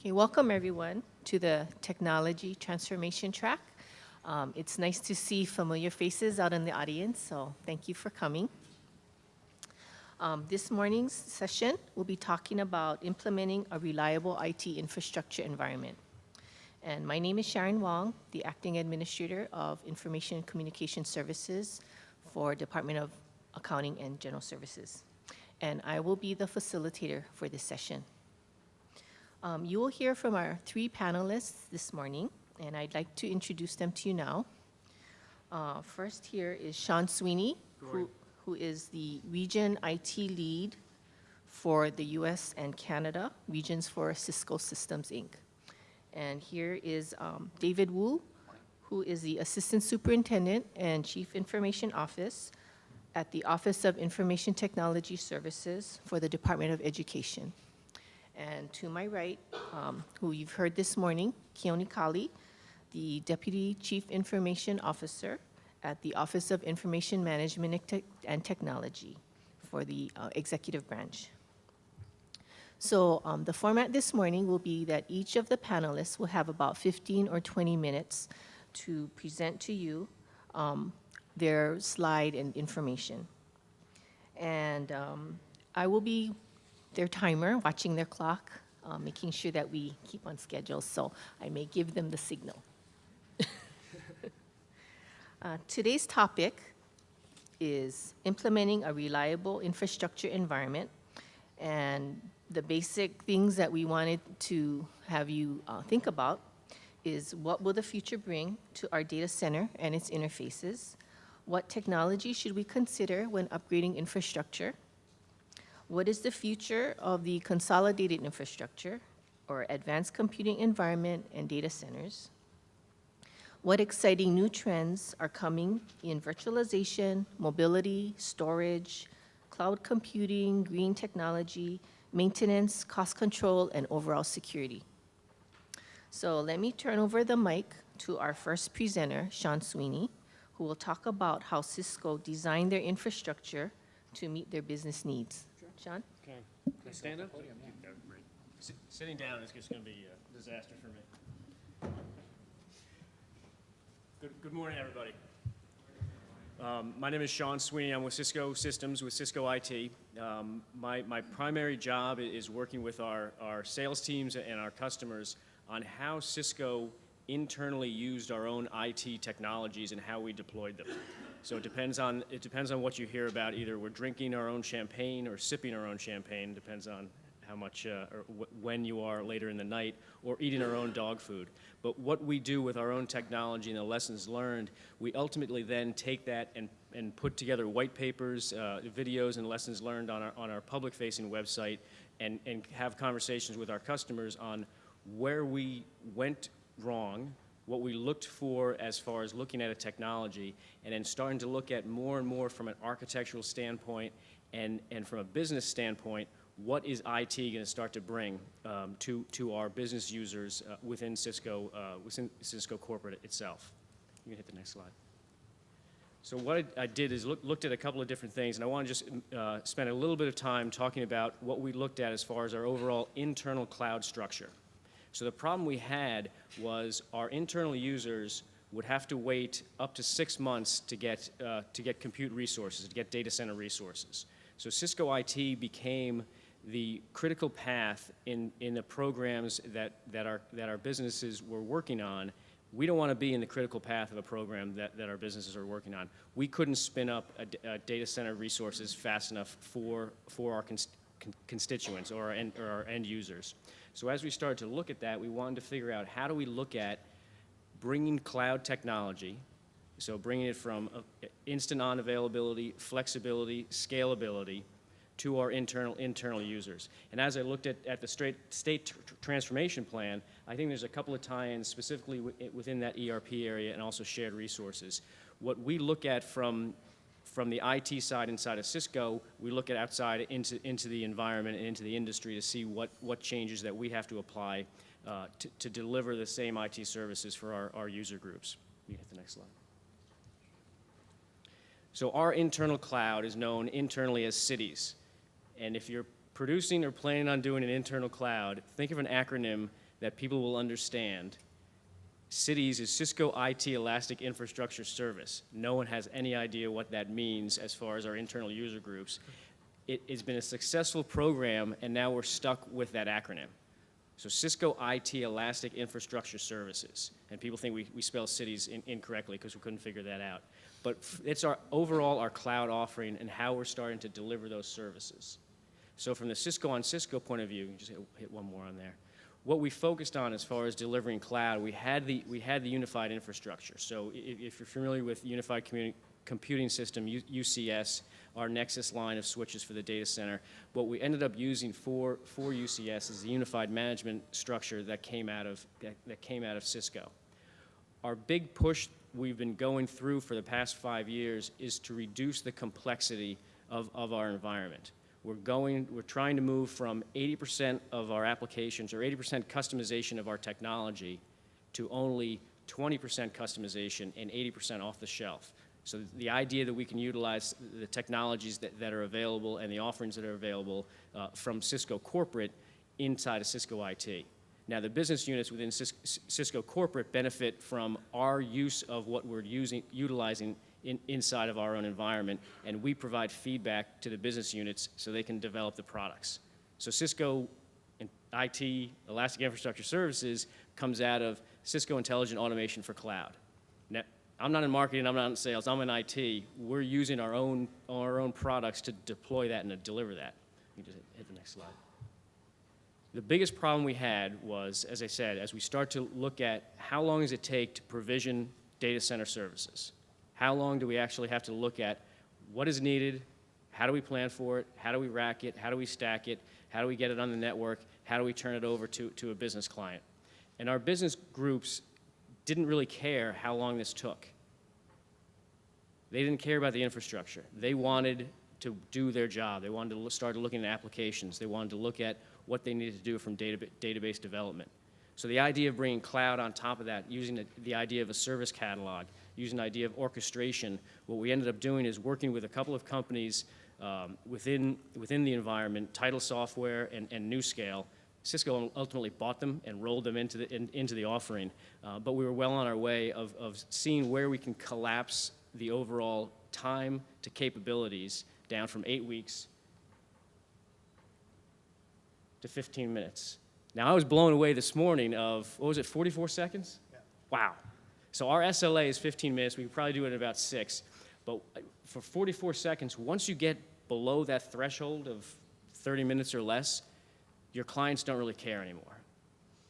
Okay, welcome everyone to the Technology Transformation Track. It's nice to see familiar faces out in the audience, so thank you for coming. This morning's session, we'll be talking about implementing a reliable IT infrastructure environment. And my name is Sharon Wong, the Acting Administrator of Information and Communication Services for Department of Accounting and General Services. And I will be the facilitator for this session. You will hear from our three panelists this morning, and I'd like to introduce them to you now. First here is Shaun Sweeney, who is the Region IT Lead for the US and Canada regions for Cisco Systems, Inc. And here is David Wu, who is the Assistant Superintendent and Chief Information Office at the Office of Information Technology Services for the Department of Education. And to my right, who you've heard this morning, Keone, the Deputy Chief Information Officer at the Office of Information Management and Technology for the Executive Branch. So the format this morning will be that each of the panelists will have about 15 or 20 minutes to present to you their slide and information. And I will be their timer, watching their clock, making sure that we keep on schedule, so I may give them the signal. Today's topic is implementing a reliable infrastructure environment, and the basic things that we wanted to have you think about is what will the future bring to our data center and its interfaces? What technology should we consider when upgrading infrastructure? What is the future of the consolidated infrastructure or advanced computing environment and data centers? What exciting new trends are coming in virtualization, mobility, storage, cloud computing, green technology, maintenance, cost control, and overall security? So let me turn over the mic to our first presenter, Shaun Sweeney, who will talk about how Cisco designed their infrastructure to meet their business needs. Shaun? Okay. Can I stand up? Sitting down is just going to be a disaster for me. Good morning, everybody. My name is Shaun Sweeney. I'm with Cisco Systems, with Cisco IT. My primary job is working with our sales teams and our customers on how Cisco internally used our own IT technologies and how we deployed them. So it depends on what you hear about. Either we're drinking our own champagne or sipping our own champagne, depends on how much or when you are later in the night, or eating our own dog food. But what we do with our own technology and the lessons learned, we ultimately then take that and put together white papers, videos, and lessons learned on our public-facing website, and have conversations with our customers on where we went wrong, what we looked for as far as looking at a technology, and then starting to look at more and more from an architectural standpoint and from a business standpoint, what is IT going to start to bring to our business users within Cisco corporate itself. You can hit the next slide. So what I did is looked at a couple of different things, and I want to just spend a little bit of time talking about what we looked at as far as our overall internal cloud structure. So the problem we had was our internal users would have to wait up to 6 months to get compute resources, to get data center resources. So Cisco IT became the critical path in the programs that our businesses were working on. We don't want to be in the critical path of a program that our businesses are working on. We couldn't spin up a data center resources fast enough for our constituents or our end users. So as we started to look at that, we wanted to figure out how do we look at bringing cloud technology, so bringing it from instant on availability, flexibility, scalability to our internal users. And as I looked at the state transformation plan, I think there's a couple of tie-ins specifically within that ERP area and also shared resources. What we look at from the IT side inside of Cisco, we look at outside into the environment and into the industry to see what changes that we have to apply to deliver the same IT services for our user groups. You hit the next slide. So our internal cloud is known internally as cities. And if you're producing or planning on doing an internal cloud, think of an acronym that people will understand. Cities is Cisco IT Elastic Infrastructure Service. No one has any idea what that means as far as our internal user groups. It's been a successful program, and now we're stuck with that acronym. So Cisco IT Elastic Infrastructure Services. And people think we spell cities incorrectly because we couldn't figure that out. But it's our cloud offering and how we're starting to deliver those services. So from the Cisco on Cisco point of view, you can just hit one more on there. What we focused on as far as delivering cloud, we had the unified infrastructure. So if you're familiar with Unified Computing System, UCS, our Nexus line of switches for the data center, what we ended up using for UCS is the unified management structure that came out of Cisco. Our big push we've been going through for the past 5 years is to reduce the complexity of our environment. We're trying to move from 80% of our applications or 80% customization of our technology to only 20% customization and 80% off the shelf. So the idea that we can utilize the technologies that are available and the offerings that are available from Cisco corporate inside of Cisco IT. Now the business units within Cisco corporate benefit from our use of what we're utilizing inside of our own environment, and we provide feedback to the business units so they can develop the products. So Cisco IT, Elastic Infrastructure Services, comes out of Cisco Intelligent Automation for Cloud. Now, I'm not in marketing, I'm not in sales, I'm in IT. We're using our own products to deploy that and to deliver that. You can just hit the next slide. The biggest problem we had was, as I said, as we start to look at how long does it take to provision data center services? How long do we actually have to look at what is needed, how do we plan for it, how do we rack it, how do we stack it, how do we get it on the network, how do we turn it over to a business client? And our business groups didn't really care how long this took. They didn't care about the infrastructure. They wanted to do their job. They wanted to start looking at applications. They wanted to look at what they needed to do from database development. So the idea of bringing cloud on top of that, using the idea of a service catalog, using the idea of orchestration, what we ended up doing is working with a couple of companies within the environment, Tidal Software and NewScale. Cisco ultimately bought them and rolled them into the offering, but we were well on our way of seeing where we can collapse the overall time to capabilities down from 8 weeks to 15 minutes. Now, I was blown away this morning of, what was it, 44 seconds? Yeah. Wow. So our SLA is 15 minutes. We could probably do it in about 6. But for 44 seconds, once you get below that threshold of 30 minutes or less, your clients don't really care anymore.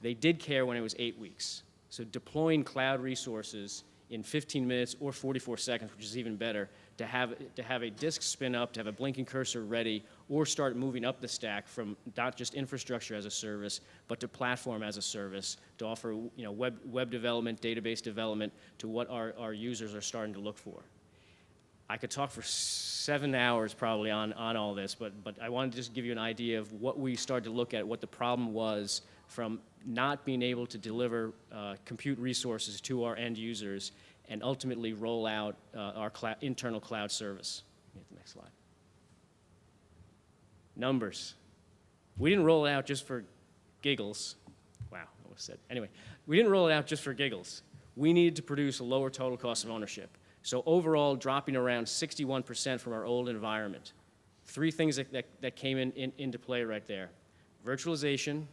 They did care when it was 8 weeks. So deploying cloud resources in 15 minutes or 44 seconds, which is even better, to have a disk spin up, to have a blinking cursor ready, or start moving up the stack from not just infrastructure as a service, but to platform as a service, to offer web development, database development, to what our users are starting to look for. I could talk for 7 hours probably on all this, but I wanted to just give you an idea of what we started to look at, what the problem was from not being able to deliver compute resources to our end users and ultimately roll out our internal cloud service. Hit the next slide. Numbers. We didn't roll it out just for giggles. Wow, I almost said. Anyway, we didn't roll it out just for giggles. We needed to produce a lower total cost of ownership. So overall, dropping around 61% from our old environment. 3 things that came into play right there. Virtualization,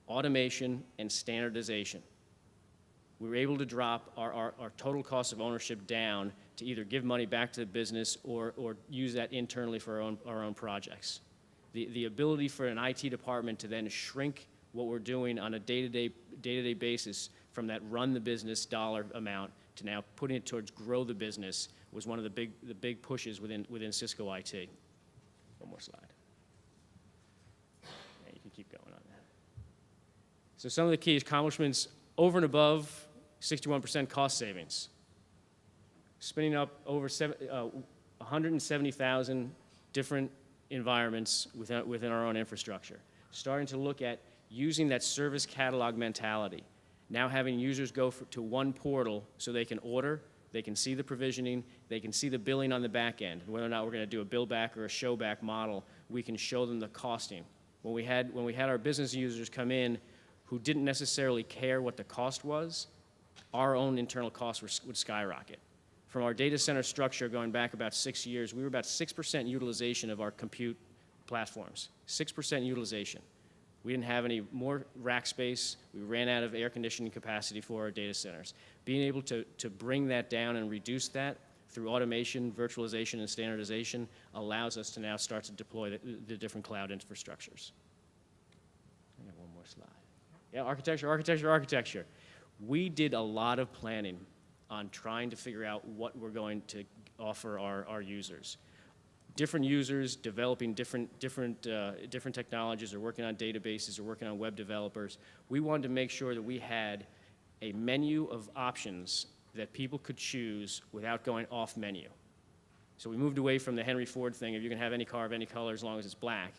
automation, and standardization. We were able to drop our total cost of ownership down to either give money back to the business or use that internally for our own projects. The ability for an IT department to then shrink what we're doing on a day-to-day basis from that run the business dollar amount to now putting it towards grow the business was one of the big pushes within Cisco IT. One more slide. Yeah, you can keep going on that. So some of the key accomplishments over and above 61% cost savings, spinning up over 170,000 different environments within our own infrastructure, starting to look at using that service catalog mentality, now having users go to one portal so they can order, they can see the provisioning, they can see the billing on the back end, and whether or not we're going to do a bill back or a show back model, we can show them the costing. When we had our business users come in, who didn't necessarily care what the cost was, our own internal costs would skyrocket. From our data center structure going back about 6 years, we were about 6% utilization of our compute platforms, 6% utilization. We didn't have any more rack space. We ran out of air conditioning capacity for our data centers. Being able to bring that down and reduce that through automation, virtualization, and standardization allows us to now start to deploy the different cloud infrastructures. I got one more slide. Yeah, architecture. We did a lot of planning on trying to figure out what we're going to offer our users. Different users developing different technologies, or working on databases, or working on web developers. We wanted to make sure that we had a menu of options that people could choose without going off menu. So we moved away from the Henry Ford thing of you can have any car of any color as long as it's black,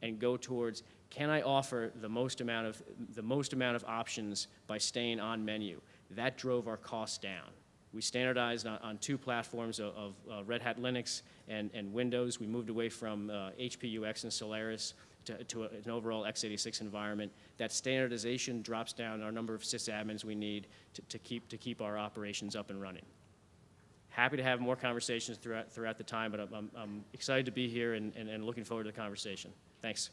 and go towards, can I offer the most amount of options by staying on menu? That drove our costs down. We standardized on 2 platforms of Red Hat Linux and Windows. We moved away from HP UX and Solaris to an overall x86 environment. That standardization drops down our number of sysadmins we need to keep our operations up and running. Happy to have more conversations throughout the time, but I'm excited to be here and looking forward to the conversation. Thanks.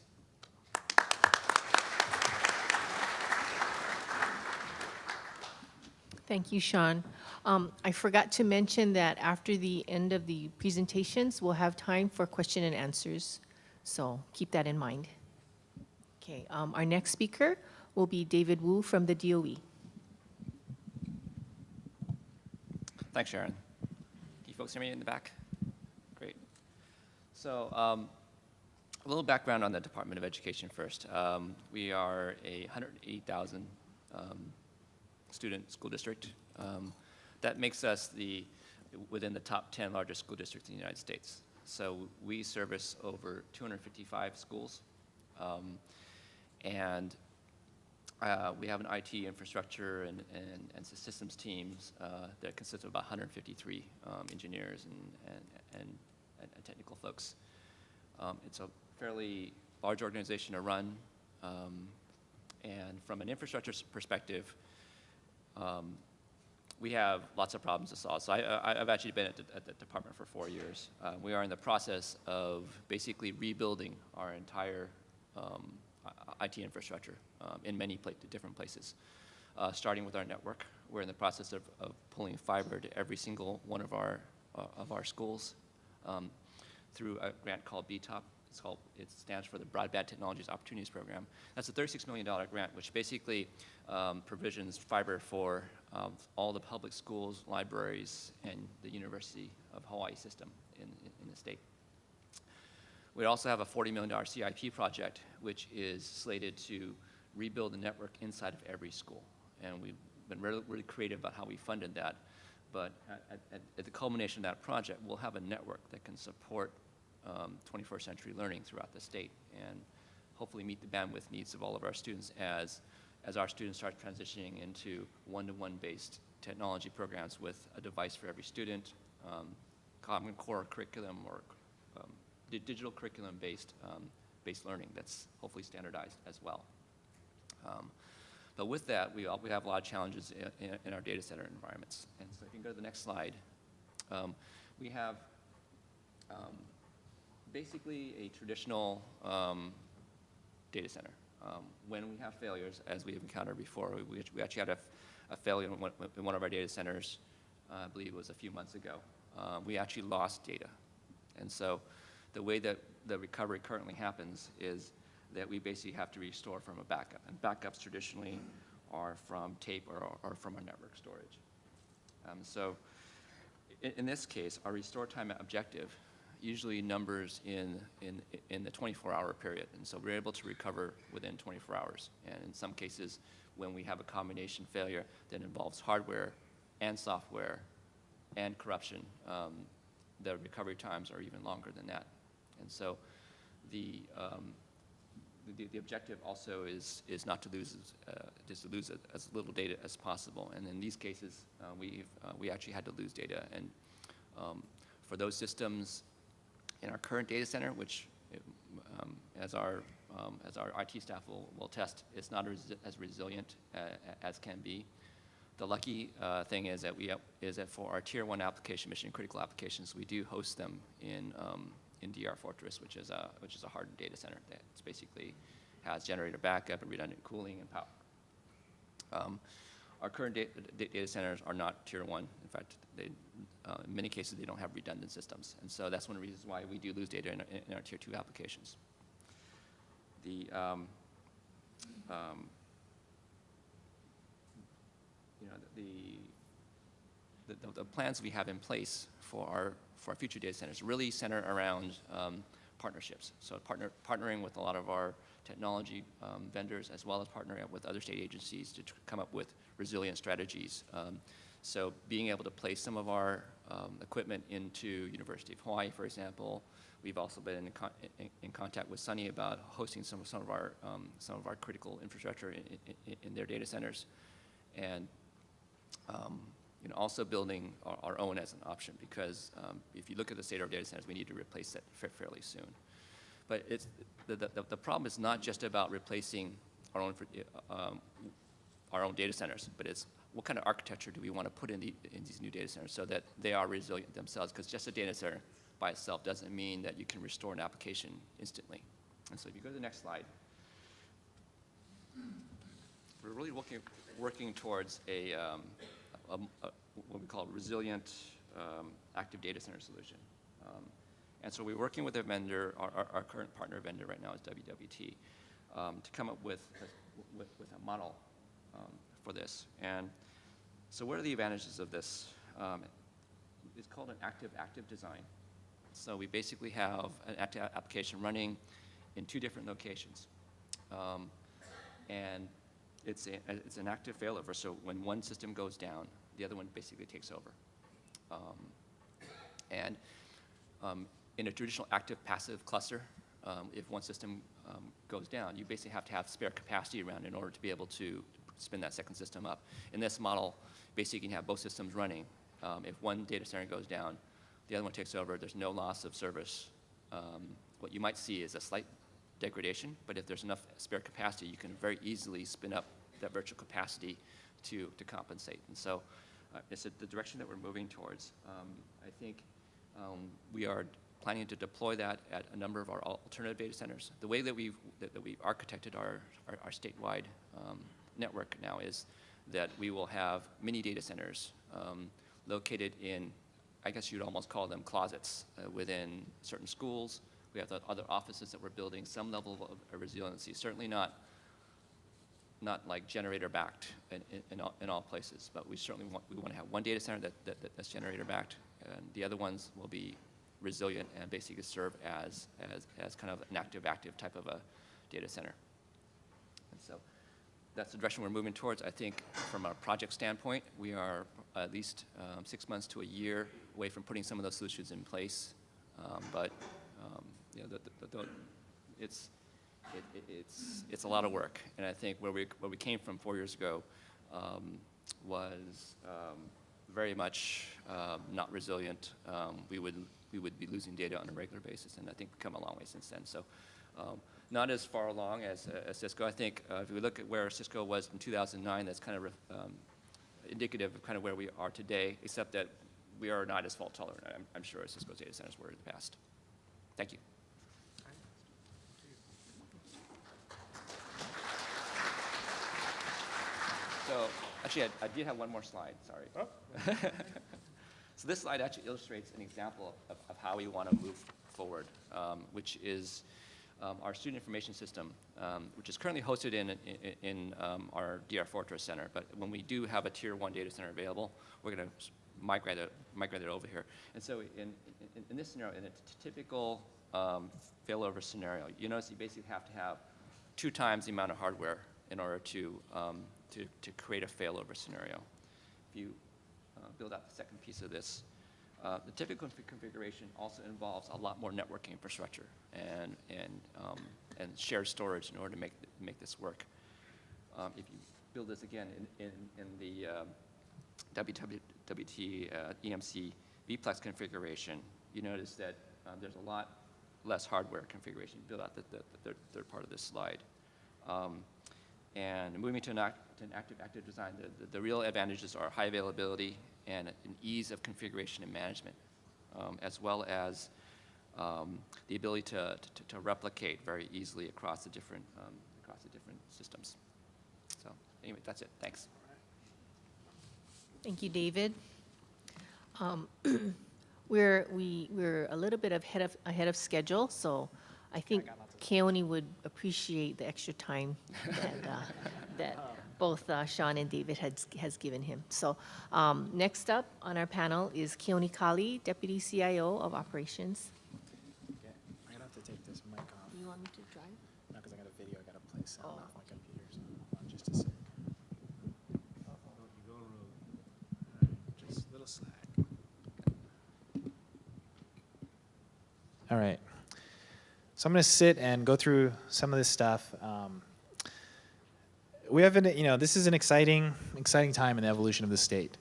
Thank you, Shaun. I forgot to mention that after the end of the presentations, we'll have time for question and answers. So keep that in mind. Okay, our next speaker will be David Wu from the DOE. Thanks, Sharon. Can you folks hear me in the back? Great. So a little background on the Department of Education first. We are a 180,000 student school district. That makes us within the top 10 largest school districts in the United States. So we service over 255 schools. And we have an IT infrastructure and systems teams that consists of about 153 engineers and technical folks. It's a fairly large organization to run. And from an infrastructure perspective, we have lots of problems to solve. So I've actually been at the department for 4 years. We are in the process of basically rebuilding our entire IT infrastructure in many different places. Starting with our network, we're in the process of pulling fiber to every single one of our schools through a grant called BTOP. It stands for the Broadband Technologies Opportunities Program. That's a $36 million grant, which basically provisions fiber for all the public schools, libraries, and the University of Hawaii system in the state. We also have a $40 million CIP project, which is slated to rebuild the network inside of every school. And we've been really creative about how we funded that. But at the culmination of that project, we'll have a network that can support 21st century learning throughout the state, and hopefully meet the bandwidth needs of all of our students as our students start transitioning into one-to-one based technology programs with a device for every student, common core curriculum, or digital curriculum based learning that's hopefully standardized as well. But with that, we have a lot of challenges in our data center environments. And so if you can go to the next slide, we have basically a traditional data center. When we have failures, as we have encountered before, we actually had a failure in one of our data centers, I believe it was a few months ago. We actually lost data. And so the way that the recovery currently happens is that we basically have to restore from a backup. And backups traditionally are from tape or from our network storage. So in this case, our restore time objective usually numbers in the 24-hour period. And so we're able to recover within 24 hours. And in some cases, when we have a combination failure that involves hardware and software and corruption, the recovery times are even longer than that. And so the objective also is not to lose as little data as possible. And in these cases, we actually had to lose data. And for those systems in our current data center, which as our as our IT staff will test, it's not as resilient as can be. The lucky thing is that for our tier 1 application, mission critical applications, we do host them in DR Fortress, which is a hardened data center that basically has generator backup and redundant cooling and power. Our current data centers are not tier 1. In fact, in many cases, they don't have redundant systems. And so that's one of the reasons why we do lose data in our tier 2 applications. The plans we have in place for our future data centers really center around partnerships. So partnering with a lot of our technology vendors, as well as partnering with other state agencies to come up with resilient strategies. So being able to place some of our equipment into University of Hawaii, for example. We've also been in contact with Sunny about hosting some of our critical infrastructure in their data centers, and also building our own as an option, because if you look at the state of our data centers, we need to replace that fairly soon. But the problem is not just about replacing our own data centers, but it's what kind of architecture do we want to put in these new data centers so that they are resilient themselves, because just a data center by itself doesn't mean that you can restore an application instantly. And so if you go to the next slide, we're really working towards what we call resilient active data center solution. And so we're working with a vendor, our current partner vendor right now is WWT, to come up with a model for this. And so what are the advantages of this? It's called an active design. So we basically have an active application running in 2 different locations. And it's an active failover, so when one system goes down, the other one basically takes over. In a traditional active-passive cluster, if one system goes down, you basically have to have spare capacity around in order to be able to spin that second system up. In this model, basically you can have both systems running. If one data center goes down, the other one takes over, there's no loss of service. What you might see is a slight degradation, but if there's enough spare capacity, you can very easily spin up that virtual capacity to compensate. And so it's the direction that we're moving towards. I think we are planning to deploy that at a number of our alternative data centers. The way that we've architected our statewide network now is that we will have mini data centers located in, I guess you'd almost call them closets within certain schools. We have the other offices that we're building some level of resiliency, certainly not like generator backed in all places, but we certainly want to have one data center that's generator backed, and the other ones will be resilient and basically serve as kind of an active type of a data center. And so that's the direction we're moving towards. I think from a project standpoint, we are at least 6 months to a year away from putting some of those solutions in place. But it's a lot of work, and I think where we came from 4 years ago was very much not resilient. We would be losing data on a regular basis, and I think we've come a long way since then. So not as far along as Cisco. I think if we look at where Cisco was in 2009, that's kind of indicative of kind of where we are today, except that we are not as fault tolerant, I'm sure, as Cisco's data centers were in the past. Thank you. So actually, I did have one more slide, sorry. Oh. So this slide actually illustrates an example of how we want to move forward, which is our student information system, which is currently hosted in our DR Fortress Center. But when we do have a Tier 1 data center available, we're going to migrate it over here. And so in this scenario, in a typical failover scenario, you notice you basically have to have 2 times the amount of hardware in order to create a failover scenario. If you build out the second piece of this, the typical configuration also involves a lot more networking infrastructure and shared storage in order to make this work. If you build this again in the WWT EMC vPlex configuration, you notice that there's a lot less hardware configuration, build out the third part of this slide. And moving to an active design, the real advantages are high availability and an ease of configuration and management, as well as the ability to replicate very easily across the different systems. So anyway, that's it. Thanks. Thank you, David. We're a little bit ahead of schedule, so I think Keone would appreciate the extra time that both Shaun and David has given him. So next up on our panel is Keone Kali, Deputy CIO of Operations. Okay, I'm gonna have to take this mic off. You want me to drive? No, because I got a video I gotta play sound Oh. off my computer, so hold on just a sec. Just a little slack. All right. So I'm going to sit and go through some of this stuff. This is an exciting time in the evolution of the state.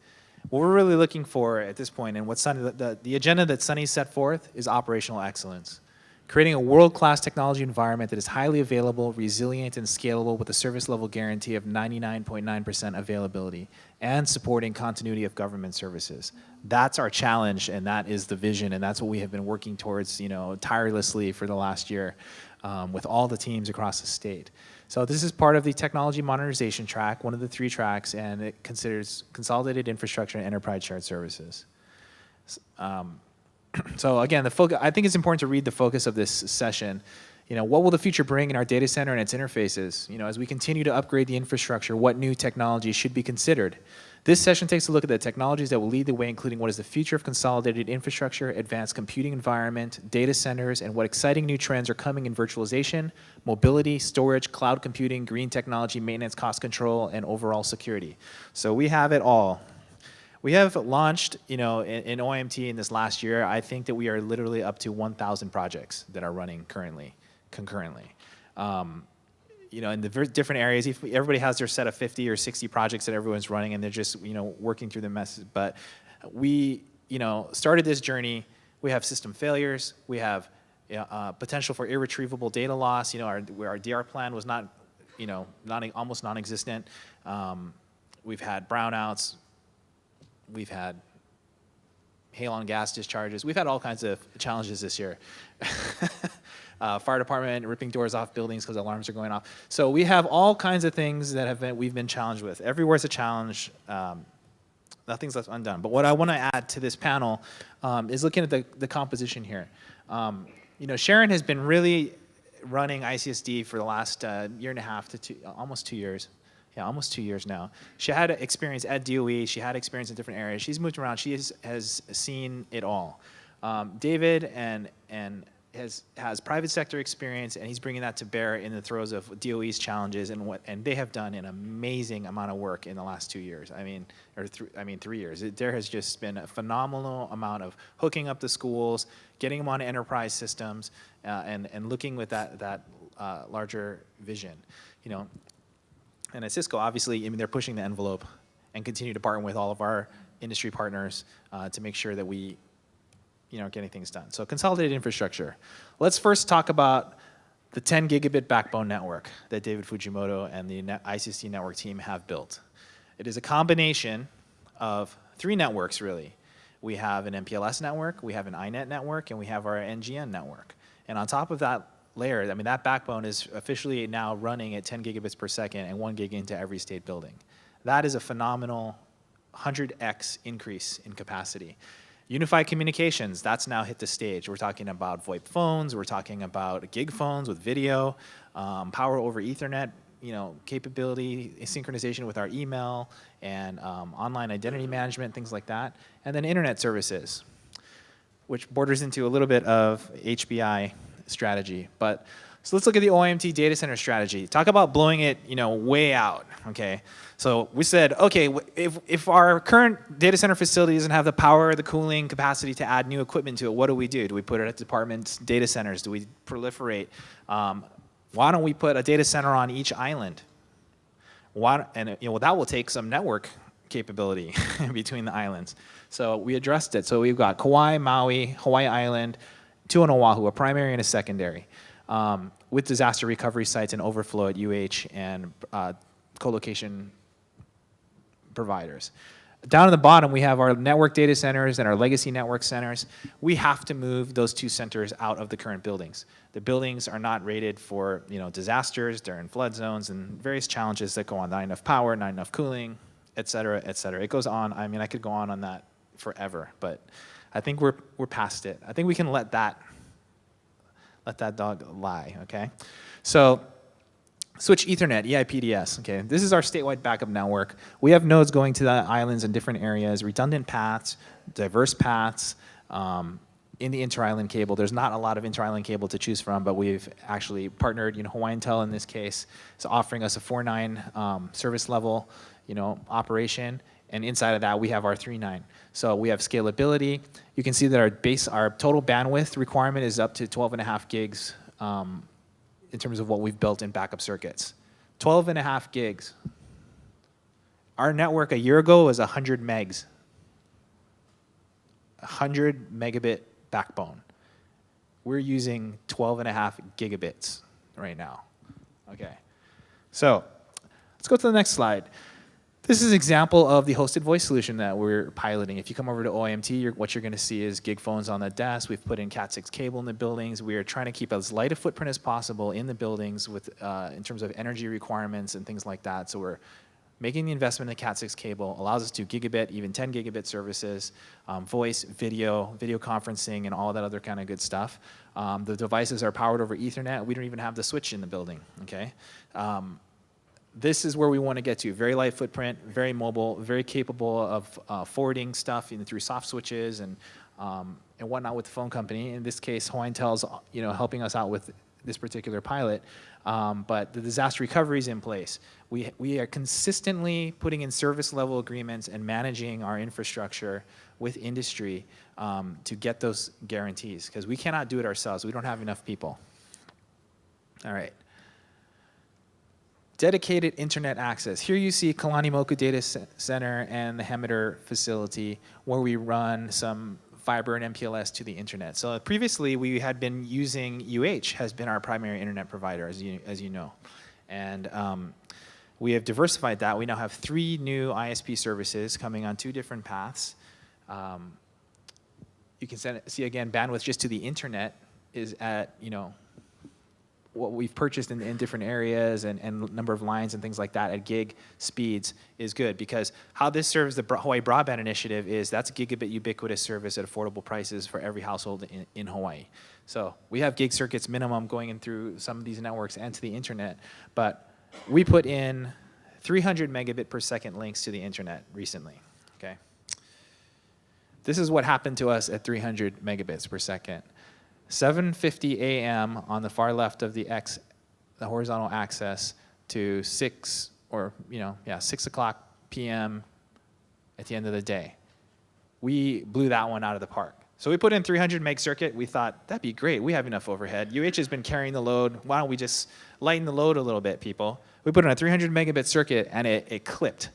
What we're really looking for at this point, and what the agenda that Sunny set forth, is operational excellence. Creating a world-class technology environment that is highly available, resilient, and scalable with a service level guarantee of 99.9% availability, and supporting continuity of government services. That's our challenge, and that is the vision, and that's what we have been working towards, tirelessly for the last year with all the teams across the state. So this is part of the technology modernization track, one of the 3 tracks, and it considers consolidated infrastructure and enterprise shared services. So again, I think it's important to read the focus of this session. What will the future bring in our data center and its interfaces? As we continue to upgrade the infrastructure, what new technologies should be considered? This session takes a look at the technologies that will lead the way, including what is the future of consolidated infrastructure, advanced computing environment, data centers, and what exciting new trends are coming in virtualization, mobility, storage, cloud computing, green technology, maintenance, cost control, and overall security. So we have it all. We have launched, in OIMT in this last year, I think that we are literally up to 1,000 projects that are running concurrently. In the different areas, everybody has their set of 50 or 60 projects that everyone's running, and they're just, working through the messes. But we, started this journey. We have system failures. We have potential for irretrievable data loss. Our DR plan was not, almost non-existent. We've had brownouts. We've had hail on gas discharges. We've had all kinds of challenges this year. Fire department ripping doors off buildings because alarms are going off. So we have all kinds of things that we've been challenged with. Everywhere's a challenge. Nothing's left undone. But what I want to add to this panel is looking at the composition here. Sharon has been really running ICSD for the last year and a half to almost 2 years. Yeah, almost 2 years now. She had experience at DOE. She had experience in different areas. She's moved around. She has seen it all. David has private sector experience, and he's bringing that to bear in the throes of DOE's challenges, and they have done an amazing amount of work in the last 2 years. 3 years. There has just been a phenomenal amount of hooking up the schools, getting them on enterprise systems, and looking with that larger vision. And at Cisco, obviously, they're pushing the envelope and continue to partner with all of our industry partners to make sure that we, getting things done. So consolidated infrastructure. Let's first talk about the 10 gigabit backbone network that David Fujimoto and the ICSD network team have built. It is a combination of 3 networks, really. We have an MPLS network, we have an INET network, and we have our NGN network. And on top of that layer, that backbone is officially now running at 10 gigabits per second and 1 gig into every state building. That is a phenomenal 100x increase in capacity. Unified communications, that's now hit the stage. We're talking about VoIP phones, we're talking about gig phones with video, power over Ethernet, capability, synchronization with our email, and online identity management, things like that. And then internet services, which borders into a little bit of HBI strategy. So let's look at the OIMT data center strategy. Talk about blowing it, way out, okay? So we said, okay, if our current data center facility doesn't have the power, the cooling capacity to add new equipment to it, what do we do? Do we put it at departments, data centers? Do we proliferate? Why don't we put a data center on each island? That will take some network capability between the islands. So we addressed it. So we've got Kauai, Maui, Hawaii Island, two on Oahu, a primary and a secondary, with disaster recovery sites and overflow at UH and co-location providers. Down at the bottom, we have our network data centers and our legacy network centers. We have to move those two centers out of the current buildings. The buildings are not rated for disasters, they're in flood zones and various challenges that go on. Not enough power, not enough cooling, et cetera, et cetera. It goes on. I mean, I could go on that forever, but I think we're past it. I think we can let that dog lie, okay? So switch Ethernet, EIPDS, okay? This is our statewide backup network. We have nodes going to the islands in different areas, redundant paths, diverse paths. In the inter-island cable, there's not a lot of inter-island cable to choose from, but we've actually partnered, HawaiianTel in this case is offering us a 4.9 service level, operation. And inside of that, we have our 3.9. So we have scalability. You can see that our total bandwidth requirement is up to 12.5 gigs in terms of what we've built in backup circuits. 12.5 gigs. Our network a year ago was 100 megs. 100 megabit backbone. We're using 12.5 gigabits right now. Okay. So let's go to the next slide. This is an example of the hosted voice solution that we're piloting. If you come over to OIMT, what you're going to see is gig phones on the desk. We've put in Cat6 cable in the buildings. We are trying to keep as light a footprint as possible in the buildings with, in terms of energy requirements and things like that. So we're making the investment in the Cat6 cable, allows us to do gigabit, even 10 gigabit services, voice, video conferencing, and all that other kind of good stuff. The devices are powered over Ethernet. We don't even have the switch in the building, okay? This is where we want to get to. Very light footprint, very mobile, very capable of forwarding stuff through soft switches and whatnot with the phone company. In this case, HawaiianTel's helping us out with this particular pilot. But the disaster recovery is in place. We are consistently putting in service level agreements and managing our infrastructure with industry to get those guarantees, because we cannot do it ourselves. We don't have enough people. All right. Dedicated internet access. Here you see Kalani Moku Data Center and the Hemitter facility where we run some fiber and MPLS to the internet. So previously we had been using UH has been our primary internet provider, as you know. And we have diversified that. We now have 3 new ISP services coming on 2 different paths. You can see again, bandwidth just to the internet is at, what we've purchased in different areas and number of lines and things like that at gig speeds is good, because how this serves the Hawaii Broadband Initiative is that's gigabit ubiquitous service at affordable prices for every household in Hawaii. So we have gig circuits minimum going in through some of these networks and to the internet, but we put in 300 megabit per second links to the internet recently, okay? This is what happened to us at 300 megabits per second. 7:50 a.m. on the far left of the horizontal axis to 6 o'clock p.m. at the end of the day. We blew that one out of the park. So we put in 300 meg circuit. We thought, that'd be great. We have enough overhead. UH has been carrying the load. Why don't we just lighten the load a little bit, people? We put in a 300 megabit circuit, and it clipped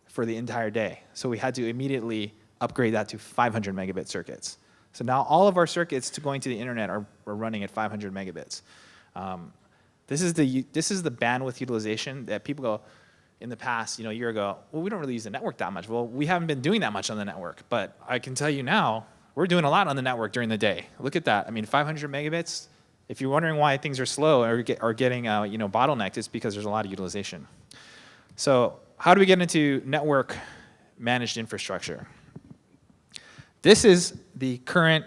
for the entire day. So we had to immediately upgrade that to 500 megabit circuits. So now all of our circuits going to the internet are running at 500 megabits. This is the bandwidth utilization that people go, in the past, a year ago, well, we don't really use the network that much. Well, we haven't been doing that much on the network, but I can tell you now, we're doing a lot on the network during the day. Look at that. I mean, 500 megabits. If you're wondering why things are slow or getting bottlenecked, it's because there's a lot of utilization. So how do we get into network managed infrastructure? This is the current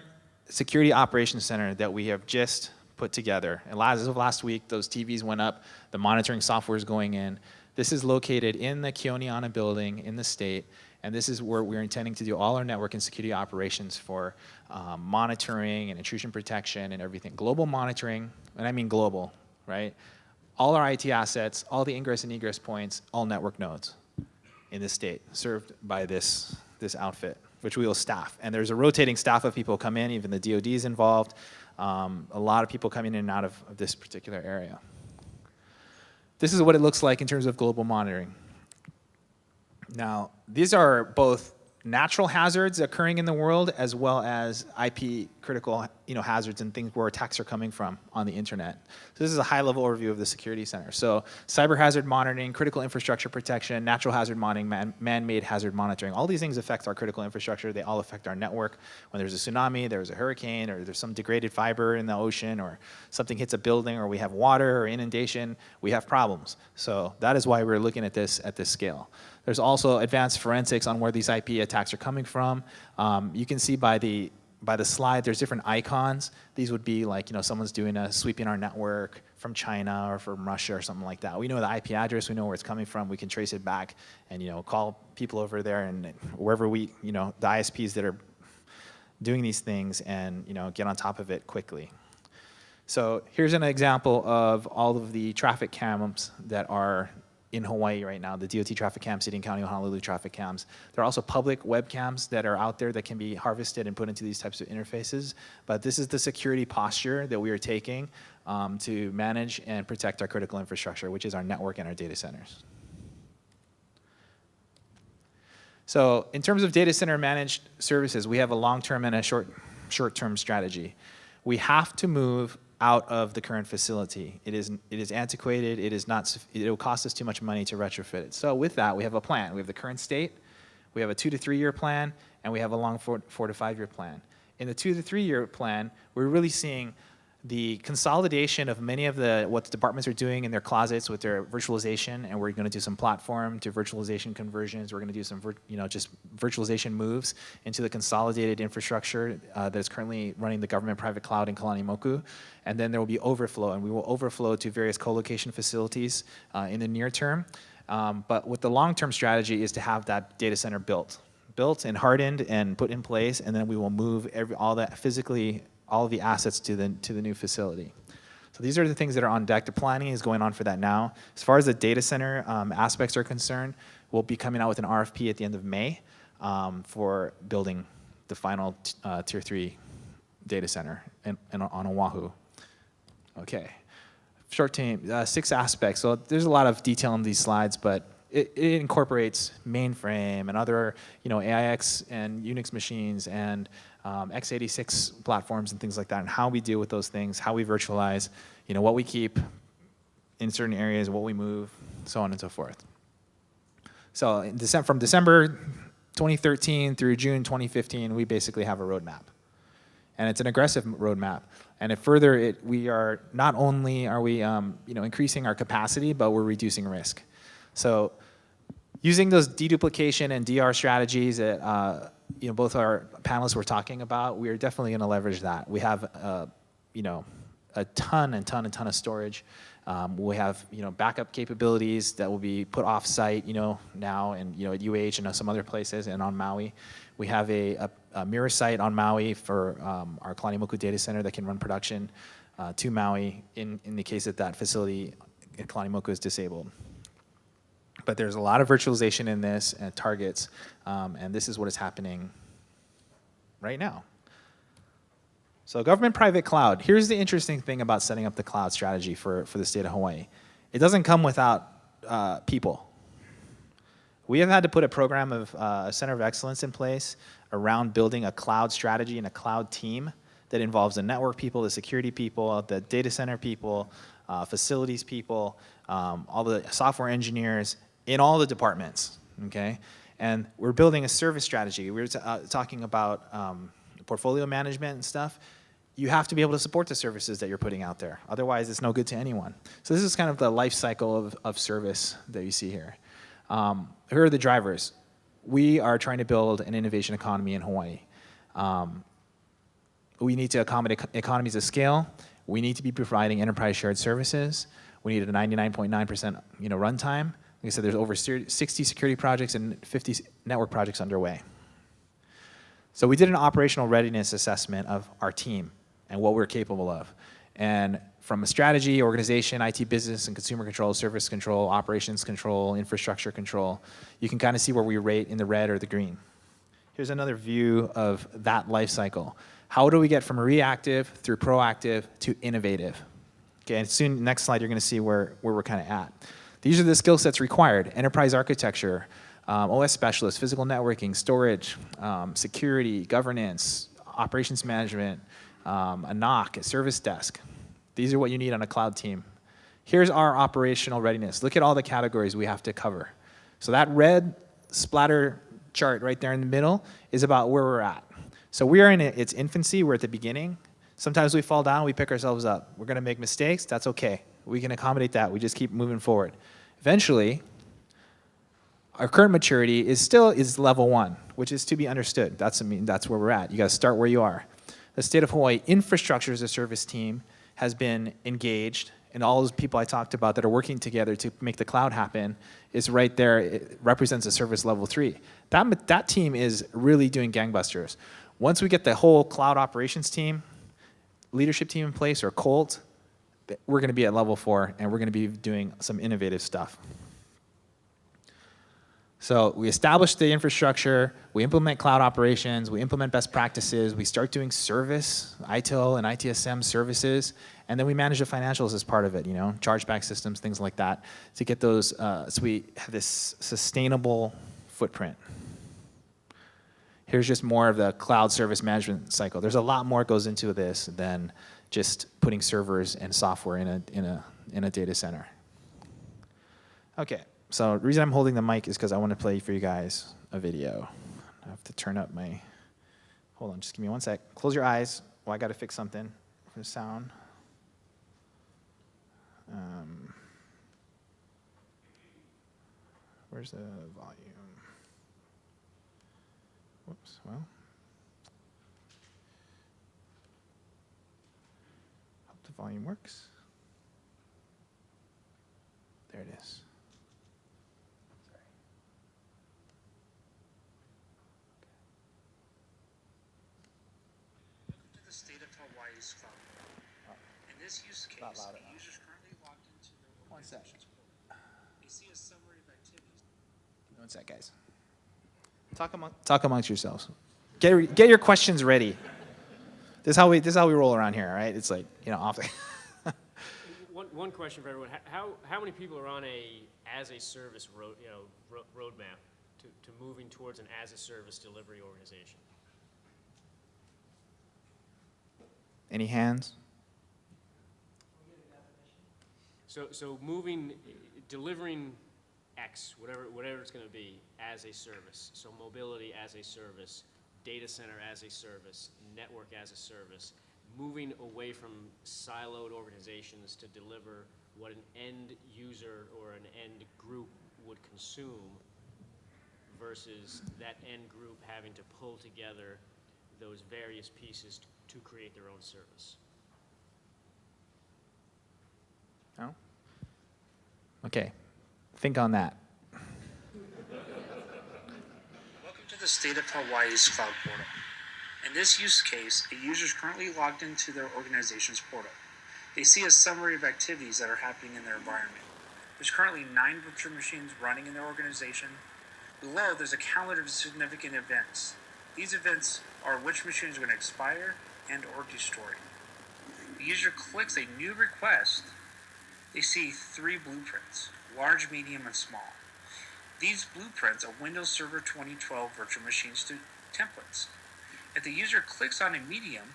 security operations center that we have just put together. And as of last week, those TVs went up, the monitoring software is going in. This is located in the Keone building in the state, and this is where we're intending to do all our network and security operations for monitoring and intrusion protection and everything. Global monitoring, and I mean global, right? All our IT assets, all the ingress and egress points, all network nodes in the state, served by this outfit, which we will staff. And there's a rotating staff of people come in, even the DoD is involved. A lot of people coming in and out of this particular area. This is what it looks like in terms of global monitoring. Now, these are both natural hazards occurring in the world as well as IP critical hazards and things where attacks are coming from on the internet. So this is a high-level overview of the security center. So cyber hazard monitoring, critical infrastructure protection, natural hazard monitoring, man-made hazard monitoring. All these things affect our critical infrastructure. They all affect our network. When there's a tsunami, there's a hurricane, or there's some degraded fiber in the ocean, or something hits a building, or we have water or inundation, we have problems. So that is why we're looking at this scale. There's also advanced forensics on where these IP attacks are coming from. You can see by the slide, there's different icons. These would be like, someone's doing sweeping our network from China or from Russia or something like that. We know the IP address, we know where it's coming from, we can trace it back and, call people over there and wherever the ISPs that are doing these things and, get on top of it quickly. So here's an example of all of the traffic cams that are in Hawaii right now, the DOT traffic cams, City and County of Honolulu traffic cams. There are also public webcams that are out there that can be harvested and put into these types of interfaces. But this is the security posture that we are taking to manage and protect our critical infrastructure, which is our network and our data centers. So in terms of data center managed services, we have a long-term and a short-term strategy. We have to move out of the current facility. It is antiquated. It will cost us too much money to retrofit it. So with that, we have a plan. We have the current state, we have a 2 to 3 year plan, and we have a long 4 to 5 year plan. In the 2 to 3 year plan, we're really seeing the consolidation of many of what the departments are doing in their closets with their virtualization, and we're going to do some platform to virtualization conversions. We're going to do some just virtualization moves into the consolidated infrastructure that is currently running the government-private cloud in Kalanimoku. And then there will be overflow, and we will overflow to various co-location facilities in the near term. But with the long-term strategy is to have that data center built and hardened and put in place, and then we will move all of the assets to the new facility. So these are the things that are on deck. The planning is going on for that now. As far as the data center aspects are concerned, we'll be coming out with an RFP at the end of May for building the final Tier 3 data center on Oahu. Okay, short term, 6 aspects. So there's a lot of detail on these slides, but it incorporates mainframe and other, AIX and Unix machines and x86 platforms and things like that, and how we deal with those things, how we virtualize, what we keep in certain areas, what we move, so on and so forth. So from December 2013 through June 2015, we basically have a roadmap. And it's an aggressive roadmap. And we are not only are we increasing our capacity, but we're reducing risk. So using those deduplication and DR strategies that both our panelists were talking about, we are definitely going to leverage that. We have a ton of storage. We have backup capabilities that will be put off site now and at UH and some other places and on Maui. We have a mirror site on Maui for our Kalanimoku data center that can run production to Maui in the case that facility in Kalanimoku is disabled. But there's a lot of virtualization in this and targets, and this is what is happening right now. So government-private cloud. Here's the interesting thing about setting up the cloud strategy for the state of Hawaii. It doesn't come without people. We have had to put a program of a center of excellence in place around building a cloud strategy and a cloud team that involves the network people, the security people, the data center people, facilities people, all the software engineers in all the departments, okay? And we're building a service strategy. We were talking about portfolio management and stuff. You have to be able to support the services that you're putting out there. Otherwise, it's no good to anyone. So this is kind of the life cycle of service that you see here. Here are the drivers. We are trying to build an innovation economy in Hawaii. We need to accommodate economies of scale. We need to be providing enterprise shared services. We need a 99.9% runtime. Like I said, there's over 60 security projects and 50 network projects underway. So we did an operational readiness assessment of our team and what we're capable of. And from a strategy, organization, IT business, and consumer control, service control, operations control, infrastructure control, you can kind of see where we rate in the red or the green. Here's another view of that life cycle. How do we get from reactive through proactive to innovative? Okay, and soon, next slide, you're going to see where we're kind of at. These are the skill sets required: enterprise architecture, OS specialists, physical networking, storage, security, governance, operations management, a NOC, a service desk. These are what you need on a cloud team. Here's our operational readiness. Look at all the categories we have to cover. So that red splatter chart right there in the middle is about where we're at. So we are in its infancy, we're at the beginning. Sometimes we fall down, we pick ourselves up. We're gonna make mistakes, that's okay. We can accommodate that, we just keep moving forward. Eventually, our current maturity is level 1, which is to be understood. That's where we're at. You gotta start where you are. The State of Hawaii Infrastructure as a Service team has been engaged, and all those people I talked about that are working together to make the cloud happen is right there. It represents a service level 3. That team is really doing gangbusters. Once we get the whole cloud operations team, leadership team in place, or COLT, we're gonna be at level 4, and we're gonna be doing some innovative stuff. So we establish the infrastructure, we implement cloud operations, we implement best practices, we start doing service, ITIL and ITSM services, and then we manage the financials as part of it, chargeback systems, things like that, to get those, so we have this sustainable footprint. Here's just more of the cloud service management cycle. There's a lot more goes into this than just putting servers and software in a data center. Okay. So the reason I'm holding the mic is because I want to play for you guys a video. I have to turn up my, hold on, just give me one sec. Close your eyes. Well, I got to fix something for the sound. Where's the volume? Whoops, well. Hope the volume works. There it is. State of Hawaii's cloud. In this use case, the user's currently logged into their organization's portal. They see a summary of activities. One sec, guys. Talk amongst yourselves. Get your questions ready. This is how we roll around here, all right? It's like, off the One question for everyone. How many people are on a as-a-service roadmap to moving towards an as-a-service delivery organization? Any hands? So delivering X, whatever it's going to be, as a service. So mobility as a service, data center as a service, network as a service. Moving away from siloed organizations to deliver what an end user or an end group would consume versus that end group having to pull together those various pieces to create their own service. No? Okay. Think on that. Welcome to the State of Hawaii's cloud portal. In this use case, a user is currently logged into their organization's portal. They see a summary of activities that are happening in their environment. There's currently 9 virtual machines running in their organization. Below, there's a calendar of significant events. These events are which machine is going to expire and or destroy. The user clicks a new request. They see 3 blueprints, large, medium, and small. These blueprints are Windows Server 2012 virtual machines to templates. If the user clicks on a medium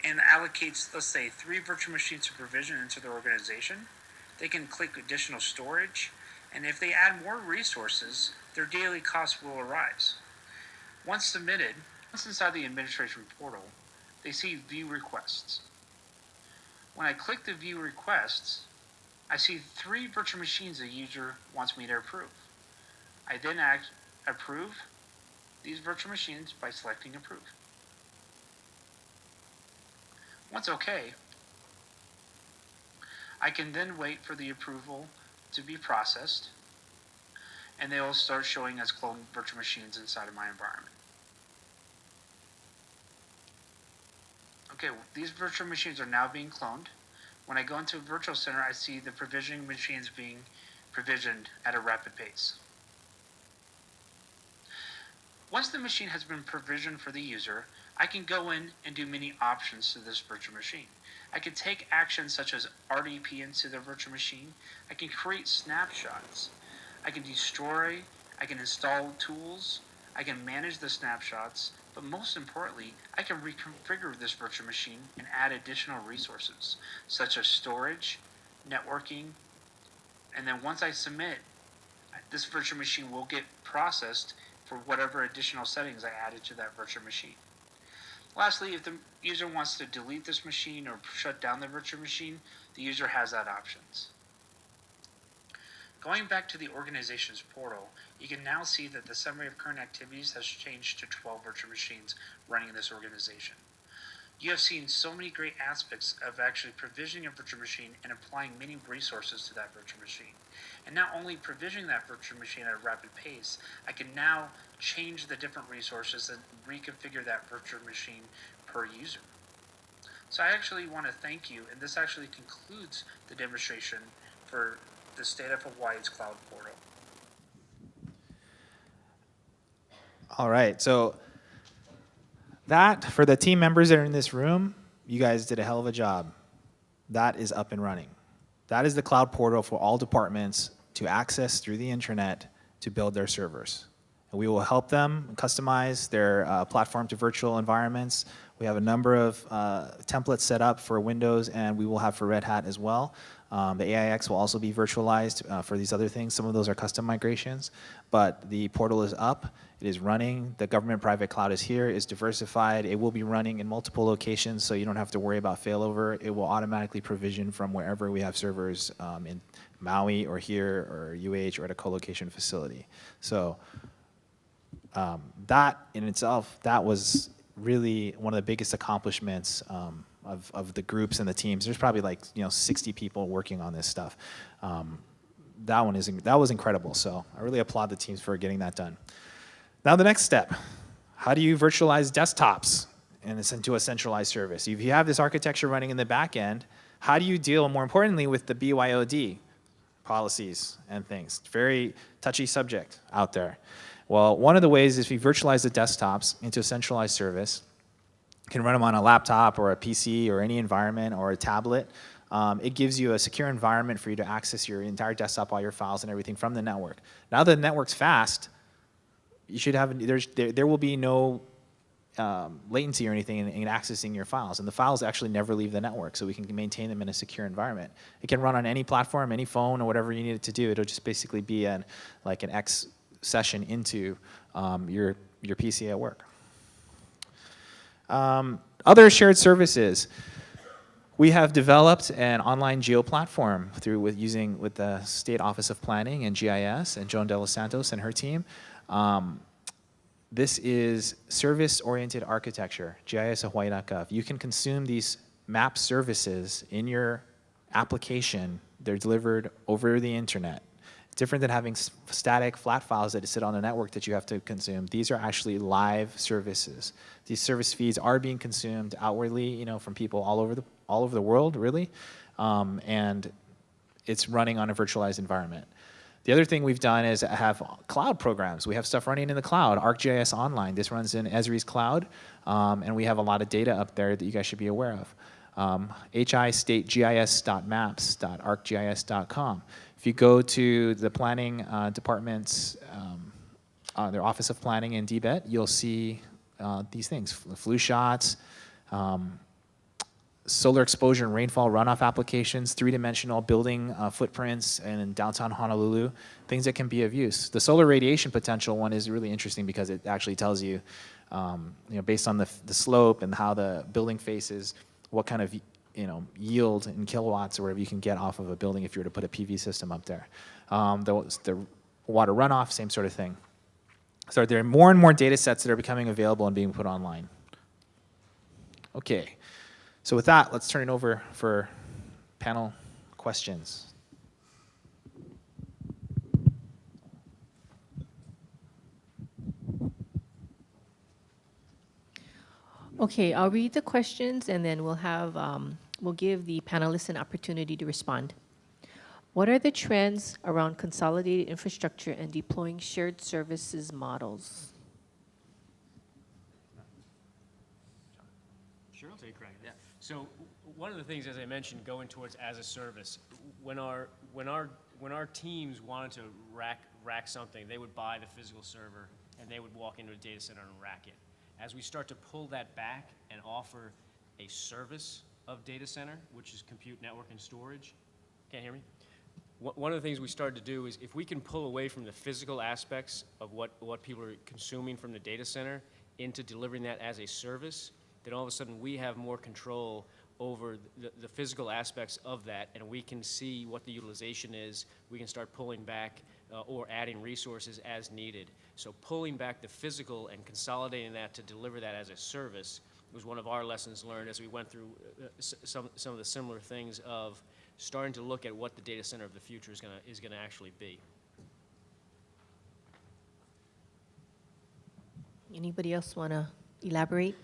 and allocates, let's say, 3 virtual machines to provision into their organization, they can click additional storage, and if they add more resources, their daily costs will arise. Once submitted, once inside the administration portal, they see View Requests. When I click the View Requests, I see 3 virtual machines the user wants me to approve. I then approve these virtual machines by selecting Approve. Once OK, I can then wait for the approval to be processed, and they will start showing as cloned virtual machines inside of my environment. Okay, these virtual machines are now being cloned. When I go into a virtual center, I see the provisioning machines being provisioned at a rapid pace. Once the machine has been provisioned for the user, I can go in and do many options to this virtual machine. I can take actions such as RDP into the virtual machine. I can create snapshots. I can destroy. I can install tools. I can manage the snapshots, But most importantly, I can reconfigure this virtual machine and add additional resources, such as storage, networking, and then once I submit, this virtual machine will get processed for whatever additional settings I added to that virtual machine. Lastly, if the user wants to delete this machine or shut down the virtual machine, the user has that options. Going back to the organization's portal, you can now see that the summary of current activities has changed to 12 virtual machines running in this organization. You have seen so many great aspects of actually provisioning a virtual machine and applying many resources to that virtual machine. And not only provisioning that virtual machine at a rapid pace, I can now change the different resources and reconfigure that virtual machine per user. So I actually want to thank you, and this actually concludes the demonstration for the State of Hawaii's Cloud Portal. All right, so that, for the team members that are in this room, you guys did a hell of a job. That is up and running. That is the cloud portal for all departments to access through the internet to build their servers. And we will help them customize their platform to virtual environments. We have a number of templates set up for Windows, and we will have for Red Hat as well. The AIX will also be virtualized for these other things. Some of those are custom migrations, but the portal is up. It is running. The government private cloud is here. It's diversified. It will be running in multiple locations, so you don't have to worry about failover. It will automatically provision from wherever we have servers in Maui or here or UH or at a co-location facility. So that in itself, that was really one of the biggest accomplishments of the groups and the teams. There's probably like 60 people working on this stuff. That was incredible. So I really applaud the teams for getting that done. Now the next step, how do you virtualize desktops and it's into a centralized service? If you have this architecture running in the back end, how do you deal, more importantly, with the BYOD policies and things? It's a very touchy subject out there. Well, one of the ways is we virtualize the desktops into a centralized service. You can run them on a laptop or a PC or any environment or a tablet. It gives you a secure environment for you to access your entire desktop, all your files and everything from the network. Now the network's fast, you should have, there will be no latency or anything in accessing your files. And the files actually never leave the network, so we can maintain them in a secure environment. It can run on any platform, any phone, or whatever you need it to do. It'll just basically be like an X session into your PC at work. Other shared services. We have developed an online geo platform with the State Office of Planning and GIS and Joan De Los Santos and her team. This is Service-Oriented Architecture, GIS.Hawaii.gov. You can consume these map services in your application. They're delivered over the internet. It's different than having static flat files that sit on the network that you have to consume. These are actually live services. These service feeds are being consumed outwardly, from people all over the world, really, and it's running on a virtualized environment. The other thing we've done is have cloud programs. We have stuff running in the cloud, ArcGIS Online. This runs in Esri's cloud, and we have a lot of data up there that you guys should be aware of. histategis.maps.arcgis.com. If you go to the planning department's, their Office of Planning and DBET, you'll see these things, flu shots, solar exposure and rainfall runoff applications, three-dimensional building footprints in downtown Honolulu, things that can be of use. The solar radiation potential one is really interesting because it actually tells you, based on the slope and how the building faces, what kind of yield in kilowatts or whatever you can get off of a building if you were to put a PV system up there. The water runoff, same sort of thing. So there are more and more data sets that are becoming available and being put online. Okay. So with that, let's turn it over for panel questions. Okay, I'll read the questions and then we'll give the panelists an opportunity to respond. What are the trends around consolidated infrastructure and deploying shared services models? Sure, I'll take a crack at that. So one of the things, as I mentioned, going towards as a service, when our teams wanted to rack something, they would buy the physical server and they would walk into a data center and rack it. As we start to pull that back and offer a service of data center, which is compute, network, and storage, can't hear me? One of the things we started to do is if we can pull away from the physical aspects of what people are consuming from the data center into delivering that as a service, then all of a sudden we have more control over the physical aspects of that, and we can see what the utilization is. We can start pulling back or adding resources as needed. So pulling back the physical and consolidating that to deliver that as a service was one of our lessons learned as we went through some of the similar things of starting to look at what the data center of the future is gonna actually be. Anybody else want to elaborate?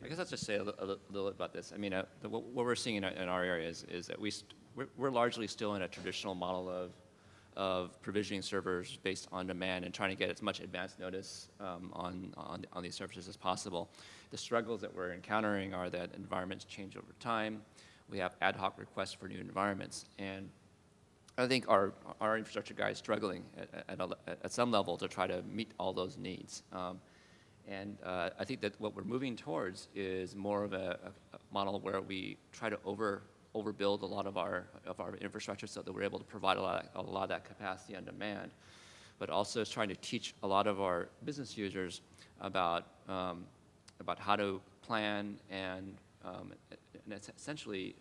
I guess I'll just say a little bit about this. I mean, what we're seeing in our area is that we're largely still in a traditional model of provisioning servers based on demand and trying to get as much advance notice on these services as possible. The struggles that we're encountering are that environments change over time. We have ad hoc requests for new environments, and I think our infrastructure guy is struggling at some level to try to meet all those needs. And I think that what we're moving towards is more of a model where we try to overbuild a lot of our infrastructure so that we're able to provide a lot of that capacity on demand, but also is trying to teach a lot of our business users about how to plan and essentially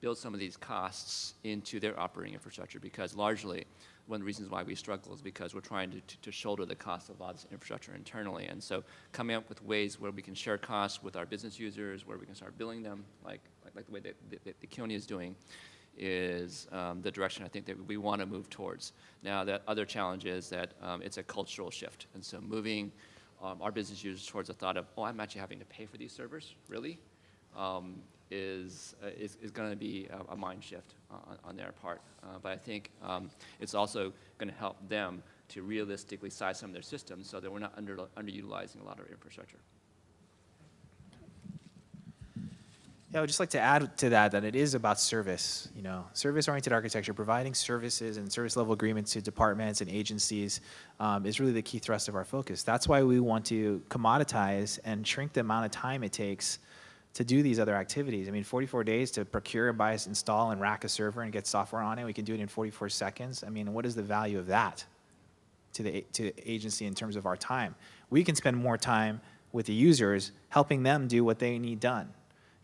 build some of these costs into their operating infrastructure, because largely one of the reasons why we struggle is because we're trying to shoulder the cost of a lot of this infrastructure internally. And so coming up with ways where we can share costs with our business users, where we can start billing them, like the way that Keone is doing, is the direction I think that we want to move towards. Now, that other challenge is that it's a cultural shift. And so moving our business users towards the thought of, oh, I'm actually having to pay for these servers, really? Is going to be a mind shift on their part. But I think it's also going to help them to realistically size some of their systems so that we're not underutilizing a lot of our infrastructure. Yeah, I would just like to add to that it is about service. You know, service-oriented architecture, providing services and service-level agreements to departments and agencies is really the key thrust of our focus. That's why we want to commoditize and shrink the amount of time it takes to do these other activities. I mean, 44 days to procure, buy, install, and rack a server and get software on it. We can do it in 44 seconds. I mean, what is the value of that to the agency in terms of our time? We can spend more time with the users, helping them do what they need done.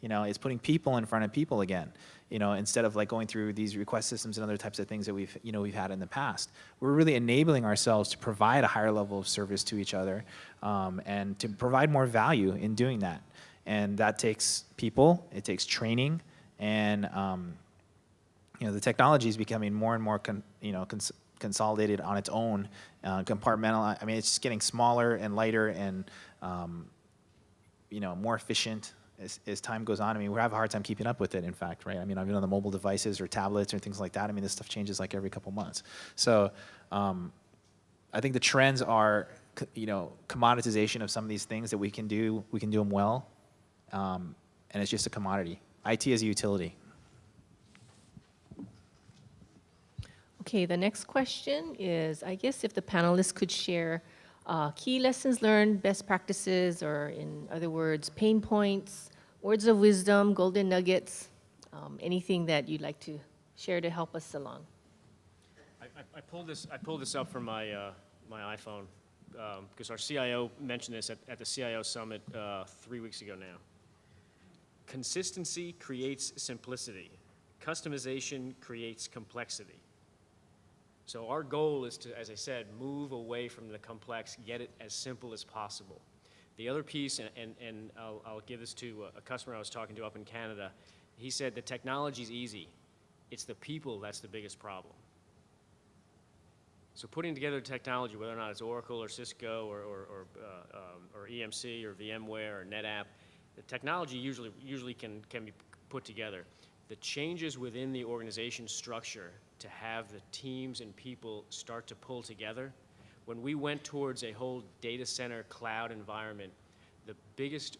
You know, it's putting people in front of people again. You know, instead of like going through these request systems and other types of things that we've had in the past. We're really enabling ourselves to provide a higher level of service to each other and to provide more value in doing that. And that takes people, it takes training, and the technology is becoming more and more consolidated on its own, compartmental. I mean, it's just getting smaller and lighter and more efficient as time goes on. I mean, we have a hard time keeping up with it, in fact, right? I mean, even on the mobile devices or tablets or things like that, I mean, this stuff changes like every couple months. So I think the trends are, commoditization of some of these things that we can do them well. And it's just a commodity. IT is a utility. Okay, the next question is, I guess if the panelists could share key lessons learned, best practices, or in other words, pain points, words of wisdom, golden nuggets, anything that you'd like to share to help us along. I pulled this up from my iPhone because our CIO mentioned this at the CIO Summit 3 weeks ago now. Consistency creates simplicity. Customization creates complexity. So our goal is to, as I said, move away from the complex, get it as simple as possible. The other piece, and I'll give this to a customer I was talking to up in Canada, he said the technology's easy. It's the people that's the biggest problem. So putting together technology, whether or not it's Oracle or Cisco or EMC or VMware or NetApp, the technology usually can be put together. The changes within the organization structure to have the teams and people start to pull together. When we went towards a whole data center cloud environment, the biggest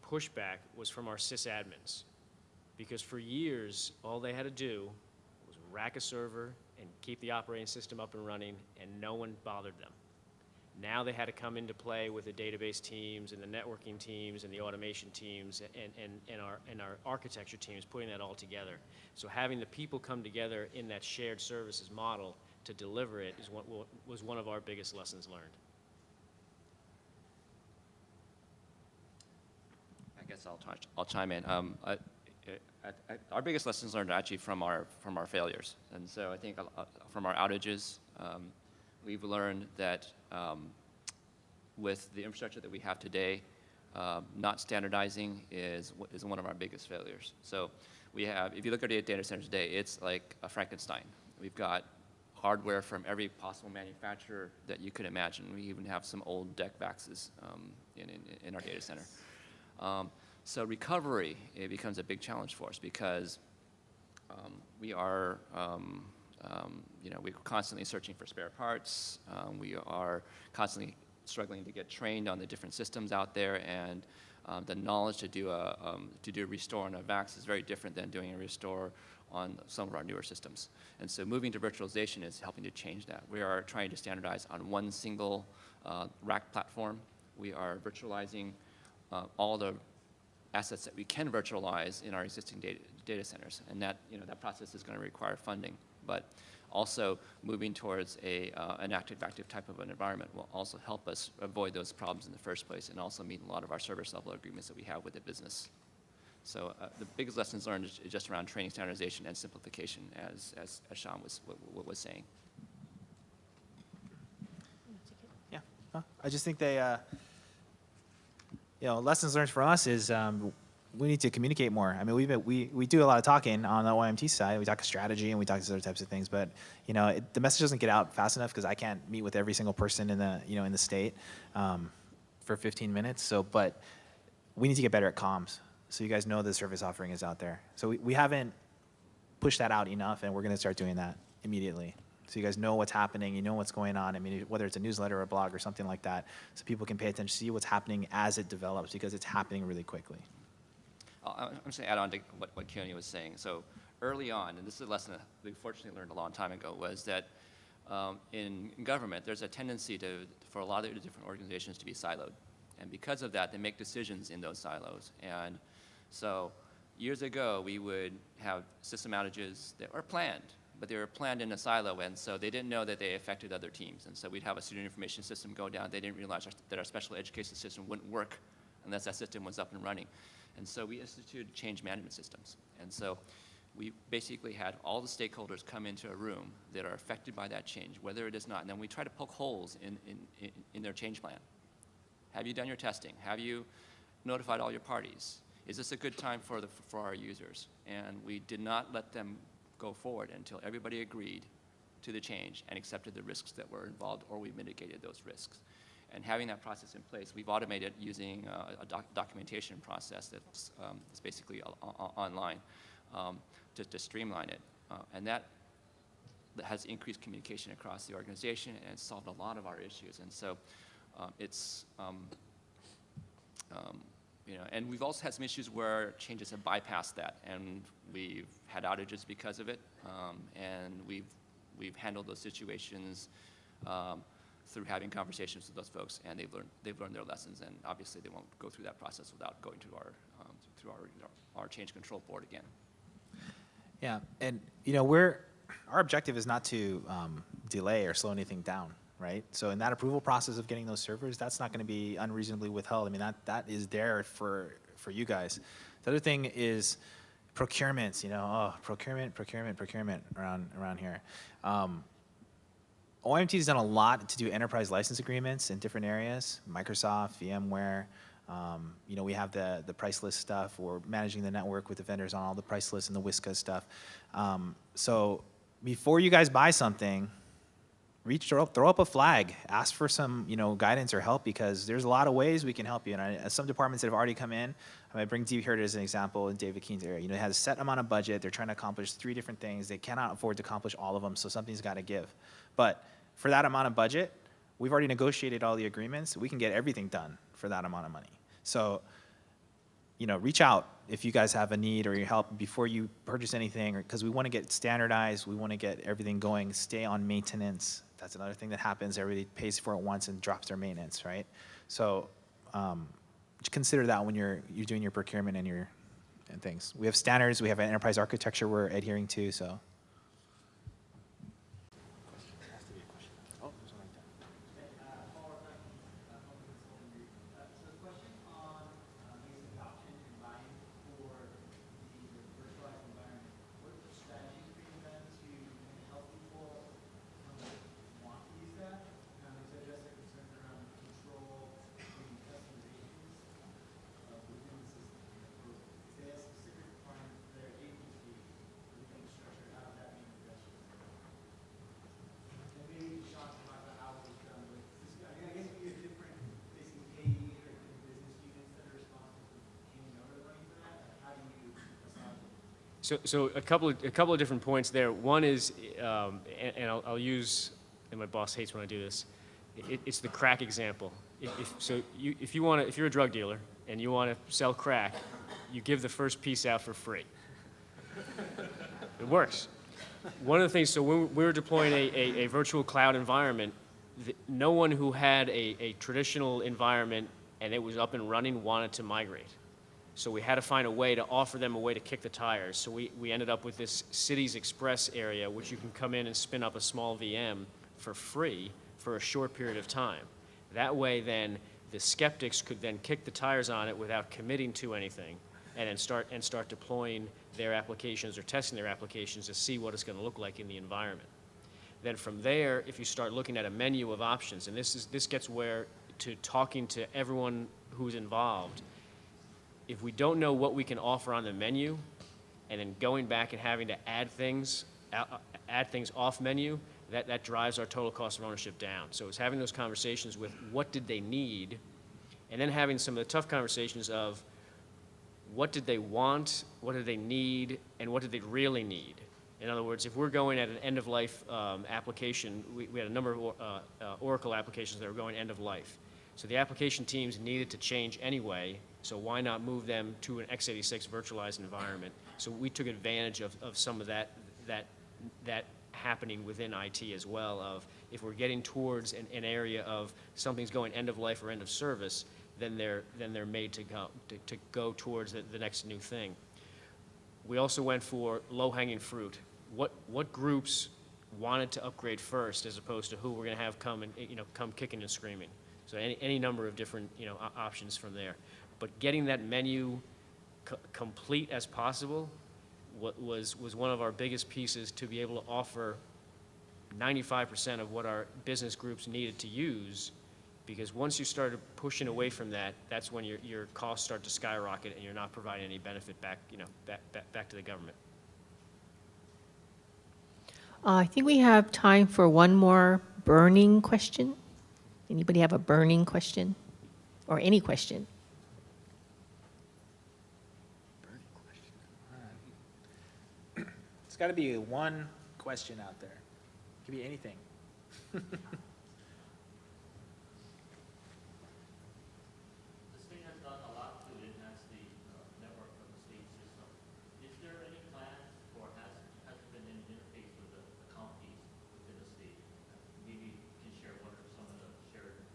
pushback was from our sysadmins. Because for years, all they had to do was rack a server and keep the operating system up and running, and no one bothered them. Now they had to come into play with the database teams and the networking teams and the automation teams and our architecture teams, putting that all together. So having the people come together in that shared services model to deliver it is was one of our biggest lessons learned. I guess I'll chime in. Our biggest lessons learned are actually from our failures, and so I think from our outages, we've learned that with the infrastructure that we have today, not standardizing is one of our biggest failures. So we have, if you look at our data centers today, it's like a Frankenstein. We've got hardware from every possible manufacturer that you could imagine. We even have some old deck VAXs in our data center. So recovery, it becomes a big challenge for us because we are, we're constantly searching for spare parts. We are constantly struggling to get trained on the different systems out there, and the knowledge to do a restore on a VAX is very different than doing a restore on some of our newer systems. And so moving to virtualization is helping to change that. We are trying to standardize on one single rack platform. We are virtualizing all the assets that we can virtualize in our existing data centers, and that process is going to require funding. But also moving towards an active-active type of an environment will also help us avoid those problems in the first place, and also meet a lot of our service level agreements that we have with the business. So the biggest lessons learned is just around training, standardization, and simplification, as Shaun was saying. Yeah, I just think they, lessons learned for us is we need to communicate more. I mean, we do a lot of talking on the OIMT side. We talk strategy and we talk these other types of things, but the message doesn't get out fast enough because I can't meet with every single person in the in the state for 15 minutes. So, but we need to get better at comms, so you guys know the service offering is out there. So we haven't pushed that out enough, and we're going to start doing that immediately. So you guys know what's happening, you know what's going on. I mean, whether it's a newsletter or a blog or something like that, so people can pay attention, see what's happening as it develops, because it's happening really quickly. I'm just going to add on to what Keone was saying. So early on, and this is a lesson that we fortunately learned a long time ago, was that in government, there's a tendency for a lot of the different organizations to be siloed. And because of that, they make decisions in those silos. And so years ago, we would have system outages that were planned, but they were planned in a silo, and so they didn't know that they affected other teams. And so we'd have a student information system go down. They didn't realize that our special education system wouldn't work unless that system was up and running. And so we instituted change management systems. And so we basically had all the stakeholders come into a room that are affected by that change, whether it is not. And then we try to poke holes in their change plan. Have you done your testing? Have you notified all your parties? Is this a good time for our users? And we did not let them go forward until everybody agreed to the change and accepted the risks that were involved, or we mitigated those risks. And having that process in place, we've automated using a documentation process that's basically online to streamline it. And that has increased communication across the organization, and it's solved a lot of our issues. And so and we've also had some issues where changes have bypassed that, and we've had outages because of it, and we've handled those situations through having conversations with those folks, and they've learned their lessons, and obviously they won't go through that process without going to our change control board again. Yeah, and our objective is not to delay or slow anything down, right? So in that approval process of getting those servers, that's not going to be unreasonably withheld. I mean, that is there for you guys. The other thing is procurements. Procurement around here. OIMT has done a lot to do enterprise license agreements in different areas, Microsoft, VMware. We have the price list stuff. We're managing the network with the vendors on all the price lists and the WISCA stuff. So before you guys buy something, throw up a flag, ask for some guidance or help, because there's a lot of ways we can help you. And some departments that have already come in, I might bring Here as an example in David Keene's area. It has a set amount of budget. They're trying to accomplish 3 different things. They cannot afford to accomplish all of them, so something's got to give. But for that amount of budget, we've already negotiated all the agreements. We can get everything done for that amount of money. So, reach out if you guys have a need or your help before you purchase anything, because we want to get standardized. We want to get everything going, stay on maintenance. that's another thing that happens. Everybody pays for it once and drops their maintenance, right? So consider that when you're doing your procurement and things. We have standards. We have an enterprise architecture we're adhering to. So. So a couple of different points there. One is, and I'll use, and my boss hates when I do this. It's the crack example. If you're a drug dealer and you want to sell crack, you give the first piece out for free. It works. One of the things, so when we were deploying a virtual cloud environment, no one who had a traditional environment and it was up and running wanted to migrate. So we had to find a way to offer them a way to kick the tires. So we ended up with this Cities Express area, which you can come in and spin up a small VM for free for a short period of time. That way then the skeptics could then kick the tires on it without committing to anything and then start deploying their applications or testing their applications to see what it's going to look like in the environment. Then from there, if you start looking at a menu of options, and this gets where to talking to everyone who's involved, if we don't know what we can offer on the menu, and then going back and having to add things off menu, that drives our total cost of ownership down. So it's having those conversations with what did they need, and then having some of the tough conversations of what did they want, what did they need, and what did they really need. In other words, if we're going at an end-of-life application, we had a number of Oracle applications that were going end-of-life. So the application teams needed to change anyway, so why not move them to an x86 virtualized environment? So we took advantage of some of that happening within IT as well, of if we're getting towards an area of something's going end of life or end of service, then they're made to go towards the next new thing. We also went for low-hanging fruit. What groups wanted to upgrade first as opposed to who we're going to have come kicking and screaming. So any number of different options from there. But getting that menu complete as possible was one of our biggest pieces to be able to offer 95% of what our business groups needed to use, because once you started pushing away from that, that's when your costs start to skyrocket and you're not providing any benefit back to the government. I think we have time for one more burning question. Anybody have a burning question or any question? It's got to be one question out there. It could be anything. The state has done a lot to enhance the network of the state system. Is there any plans or has there been any interface with the counties within the state? Maybe you can share what are some of the shared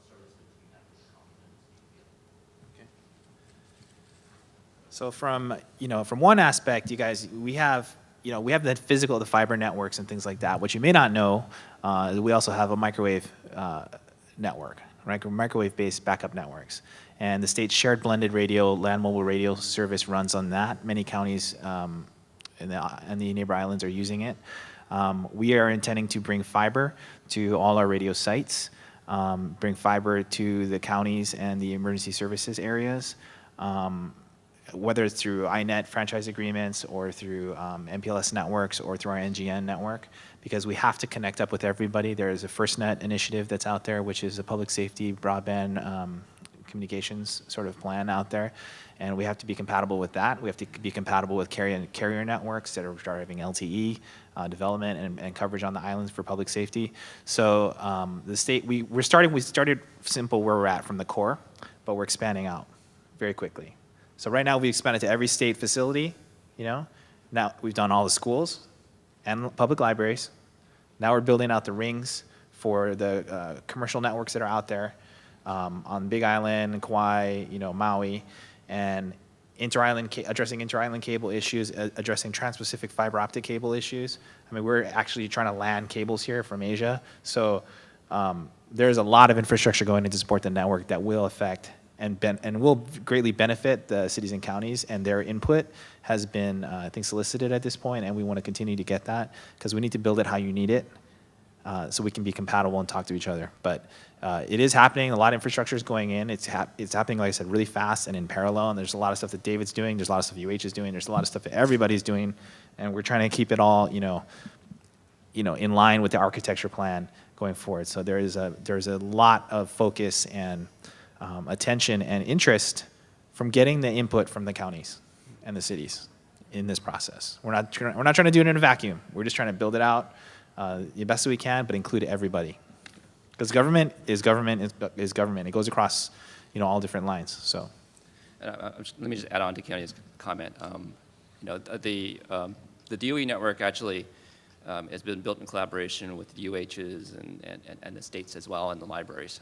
services we have with the counties and the state. Okay. So from one aspect, you guys, we have the the fiber networks and things like that. What you may not know, we also have a microwave network, right? Microwave-based backup networks. And the state's shared blended radio, land mobile radio service runs on that. Many counties in the neighbor islands are using it. We are intending to bring fiber to all our radio sites, bring fiber to the counties and the emergency services areas, whether it's through iNet franchise agreements or through MPLS networks or through our NGN network, because we have to connect up with everybody. There is a FirstNet initiative that's out there, which is a public safety broadband communications sort of plan out there, and we have to be compatible with that. We have to be compatible with carrier networks that are driving LTE development and coverage on the islands for public safety. So the state, we started simple where we're at from the core, but we're expanding out very quickly. So right now we expanded to every state facility, Now we've done all the schools and public libraries. Now we're building out the rings for the commercial networks that are out there on Big Island, Kauai, Maui, and addressing inter-island cable issues, addressing trans-Pacific fiber optic cable issues. I mean, we're actually trying to land cables here from Asia. So there's a lot of infrastructure going in to support the network that will affect and will greatly benefit the cities and counties, and their input has been, I think, solicited at this point, and we want to continue to get that because we need to build it how you need it so we can be compatible and talk to each other. But it is happening. A lot of infrastructure is going in. It's happening, like I said, really fast and in parallel, and there's a lot of stuff that David's doing. There's a lot of stuff UH is doing. There's a lot of stuff that everybody's doing, and we're trying to keep it all, in line with the architecture plan going forward. So there's a lot of focus and attention and interest from getting the input from the counties and the cities in this process. We're not trying to do it in a vacuum. We're just trying to build it out the best we can, but include everybody. Because government is government is government. It goes across, all different lines. So, let me just add on to Keone's comment. The DOE network actually has been built in collaboration with the UHs and the states as well, and the libraries.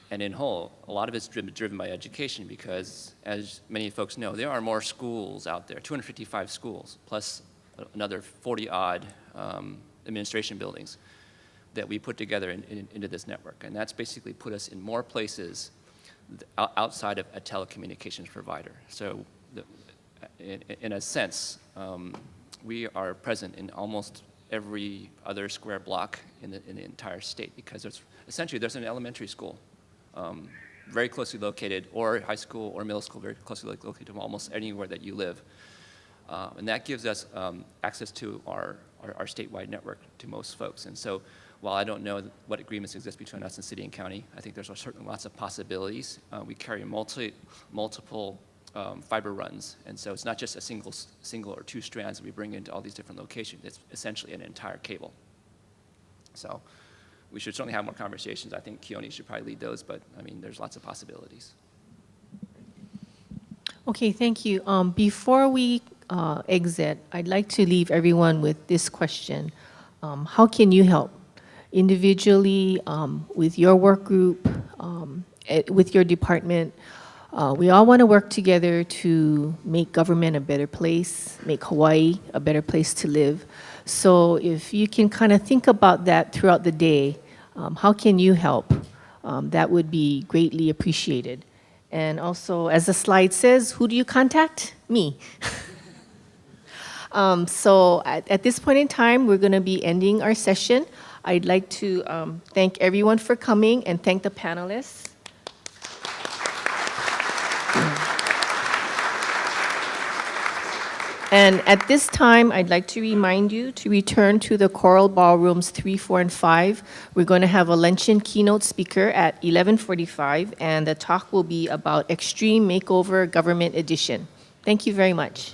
And in whole, a lot of it's driven by education because, as many folks know, there are more schools out there, 255 schools, plus another 40-odd administration buildings that we put together into this network. And that's basically put us in more places outside of a telecommunications provider. So in a sense, we are present in almost every other square block in the entire state because there's an elementary school very closely located, or high school or middle school very closely located to almost anywhere that you live. And that gives us access to our statewide network to most folks. And so while I don't know what agreements exist between us and city and county, I think there's certainly lots of possibilities. We carry multiple fiber runs, and so it's not just a single or two strands that we bring into all these different locations. It's essentially an entire cable. So we should certainly have more conversations. I think Keone should probably lead those, but I mean, there's lots of possibilities. Okay, thank you. Before we exit, I'd like to leave everyone with this question. How can you help? Individually, with your work group, with your department. We all want to work together to make government a better place, make Hawaii a better place to live. So if you can kind of think about that throughout the day, how can you help? That would be greatly appreciated. And also, as the slide says, who do you contact? Me. So at this point in time, we're going to be ending our session. I'd like to thank everyone for coming and thank the panelists. And at this time, I'd like to remind you to return to the Coral Ballrooms 3, 4, and 5. We're going to have a luncheon keynote speaker at 11:45, and the talk will be about Extreme Makeover Government Edition. Thank you very much.